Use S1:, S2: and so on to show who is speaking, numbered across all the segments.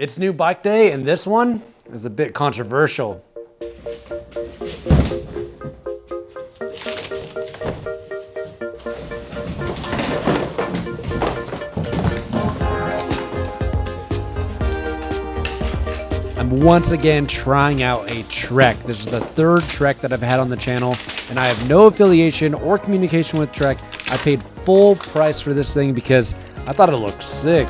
S1: It's new bike day, and this one is a bit controversial. I'm once again trying out a Trek. This is the third Trek that I've had on the channel, and I have no affiliation or communication with Trek. I paid full price for this thing because I thought it looked sick.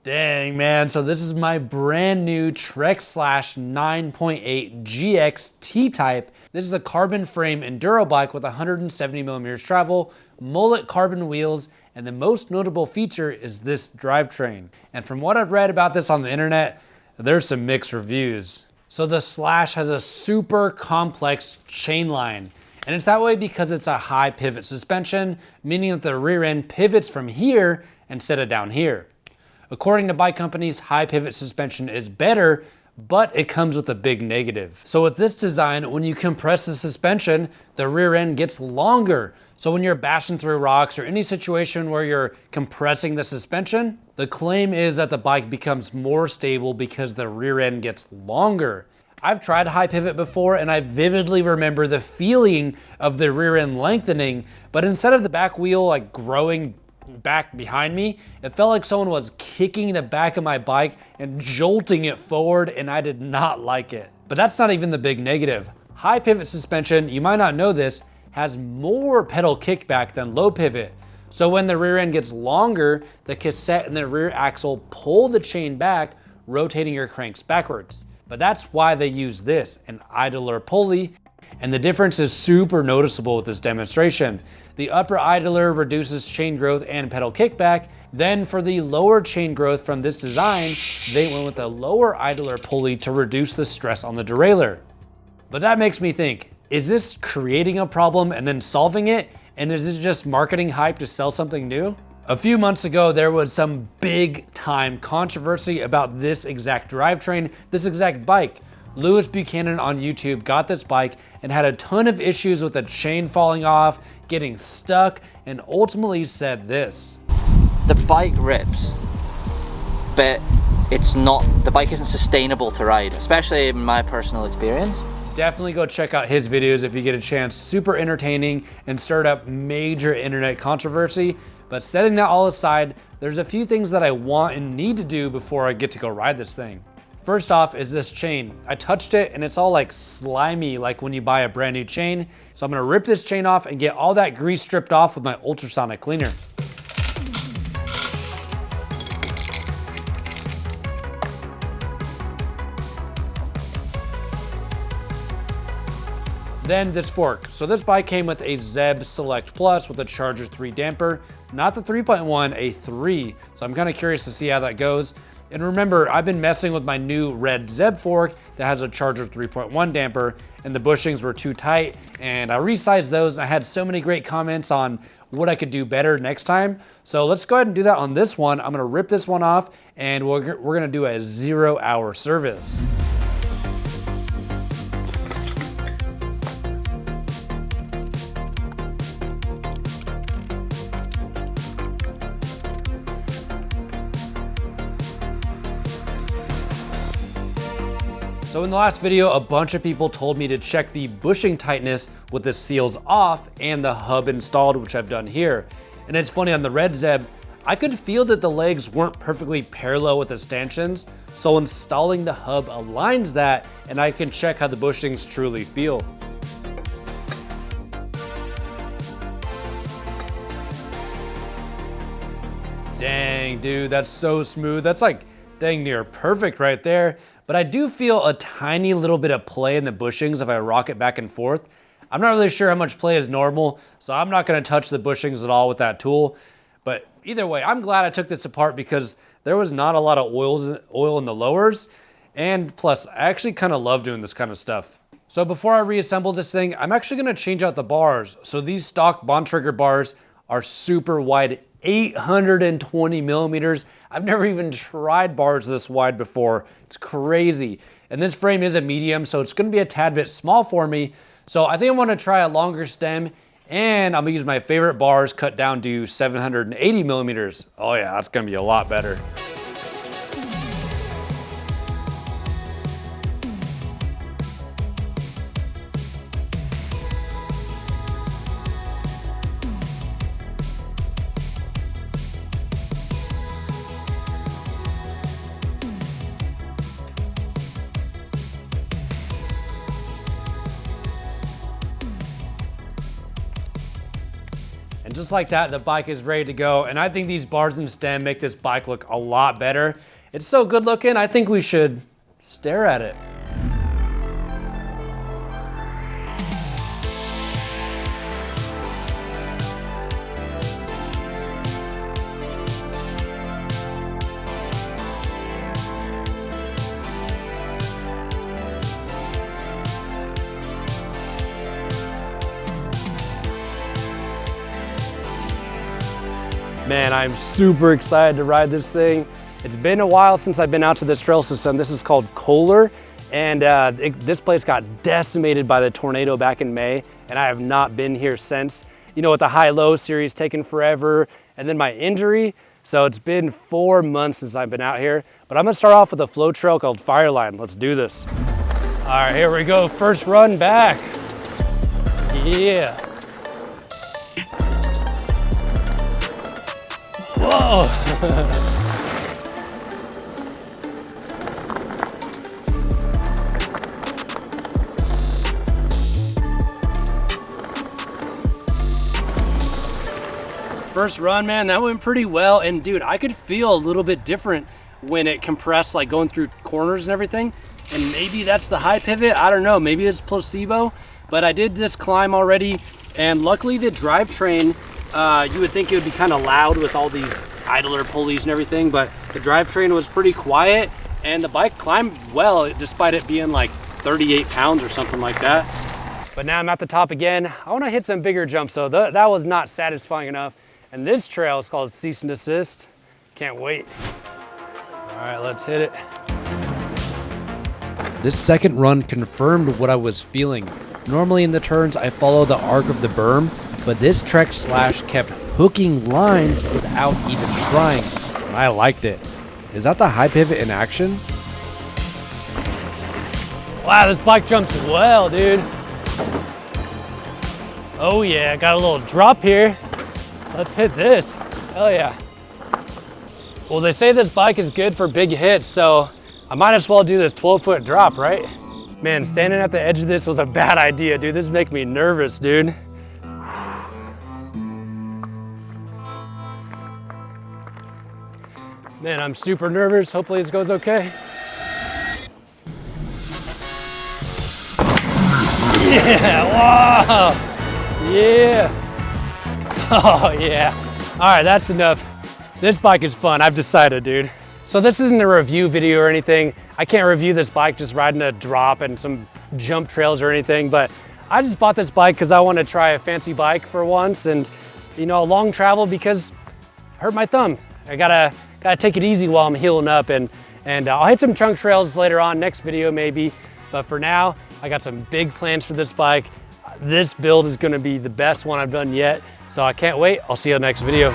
S1: Dang, man. So this is my brand new Trek Slash 9.8 GX T-Type. This is a carbon frame enduro bike with 170 millimeters travel, mullet carbon wheels, and the most notable feature is this drivetrain. And from what I've read about this on the internet, there's some mixed reviews. So the Slash has a super complex chain line. And it's that way because it's a high pivot suspension, meaning that the rear end pivots from here instead of down here. According to bike companies, high pivot suspension is better, but it comes with a big negative. So with this design, when you compress the suspension, the rear end gets longer. So when you're bashing through rocks or any situation where you're compressing the suspension, the claim is that the bike becomes more stable because the rear end gets longer. I've tried high pivot before and I vividly remember the feeling of the rear end lengthening, but instead of the back wheel like growing back behind me, it felt like someone was kicking the back of my bike and jolting it forward, and I did not like it. But that's not even the big negative. High pivot suspension, you might not know this, has more pedal kickback than low pivot. So when the rear end gets longer, the cassette and the rear axle pull the chain back, rotating your cranks backwards. But that's why they use this, an idler pulley, and the difference is super noticeable with this demonstration. The upper idler reduces chain growth and pedal kickback. Then for the lower chain growth from this design, they went with a lower idler pulley to reduce the stress on the derailleur. But that makes me think, is this creating a problem and then solving it? And is it just marketing hype to sell something new? A few months ago, there was some big time controversy about this exact drivetrain, this exact bike. Lewis Buchanan on YouTube got this bike and had a ton of issues with the chain falling off, getting stuck, and ultimately said this.
S2: The bike rips, but the bike isn't sustainable to ride, especially in my personal experience.
S1: Definitely go check out his videos if you get a chance. Super entertaining and stirred up major internet controversy. But setting that all aside, there's a few things that I want and need to do before I get to go ride this thing. First off is this chain. I touched it and it's all like slimy, like when you buy a brand new chain. So I'm gonna rip this chain off and get all that grease stripped off with my ultrasonic cleaner. Then this fork. So this bike came with a Zeb Select Plus with a Charger 3 damper, not the 3.1, a 3. So I'm kind of curious to see how that goes. And remember, I've been messing with my new red Zeb fork that has a Charger 3.1 damper, and the bushings were too tight, and I resized those, and I had so many great comments on what I could do better next time. So let's go ahead and do that on this one. I'm gonna rip this one off, and we're gonna do a 0-hour service. So in the last video, a bunch of people told me to check the bushing tightness with the seals off and the hub installed, which I've done here. And it's funny, on the red Zeb, I could feel that the legs weren't perfectly parallel with the stanchions, so installing the hub aligns that, and I can check how the bushings truly feel. Dang, dude, that's so smooth. That's like dang near perfect right there. But I do feel a tiny little bit of play in the bushings if I rock it back and forth. I'm not really sure how much play is normal, so I'm not gonna touch the bushings at all with that tool. But either way, I'm glad I took this apart because there was not a lot of oil in the lowers. And plus, I actually kind of love doing this kind of stuff. So before I reassemble this thing, I'm actually gonna change out the bars. So these stock Bontrager bars are super wide, 820 millimeters. I've never even tried bars this wide before. It's crazy. And this frame is a medium, so it's gonna be a tad bit small for me. So I think I wanna try a longer stem And I'm gonna use my favorite bars cut down to 780 millimeters. Oh yeah, that's gonna be a lot better. And just like that, the bike is ready to go. And I think these bars and stem make this bike look a lot better. It's so good looking, I think we should stare at it. Man, I'm super excited to ride this thing. It's been a while since I've been out to this trail system. This is called Kohler, and this place got decimated by the tornado back in May, and I have not been here since. You know, with the high-low series taking forever, and then my injury. So it's been 4 months since I've been out here, but I'm gonna start off with a flow trail called Fireline. Let's do this. All right, here we go. First run back. Yeah. Whoa! First run, man, that went pretty well. And dude, I could feel a little bit different when it compressed, like going through corners and everything. And maybe that's the high pivot, I don't know, maybe it's placebo. But I did this climb already, and luckily the drivetrain, you would think it would be kind of loud with all these idler pulleys and everything, but the drivetrain was pretty quiet and the bike climbed well despite it being like 38 pounds or something like that. But now I'm at the top again. I want to hit some bigger jumps, so that was not satisfying enough. And this trail is called Cease and Desist. Can't wait. All right, let's hit it.
S3: This second run confirmed what I was feeling. Normally in the turns, I follow the arc of the berm, but this Trek Slash kept hooking lines without even trying. I liked it. Is that the high pivot in action?
S1: Wow, this bike jumps well, dude. Oh yeah, got a little drop here. Let's hit this. Hell yeah. Well, they say this bike is good for big hits, so I might as well do this 12-foot drop, right? Man, standing at the edge of this was a bad idea, dude. This is making me nervous, dude. Man, I'm super nervous. Hopefully this goes okay. Yeah, wow. Yeah. Oh yeah. All right, that's enough. This bike is fun, I've decided, dude. So this isn't a review video or anything. I can't review this bike just riding a drop and some jump trails or anything, but I just bought this bike because I want to try a fancy bike for once, and you know, long travel because I hurt my thumb. I gotta take it easy while I'm healing up, and I'll hit some chunk trails later on, next video maybe, but for now, I got some big plans for this bike. This build is gonna be the best one I've done yet, so I can't wait. I'll see you in the next video.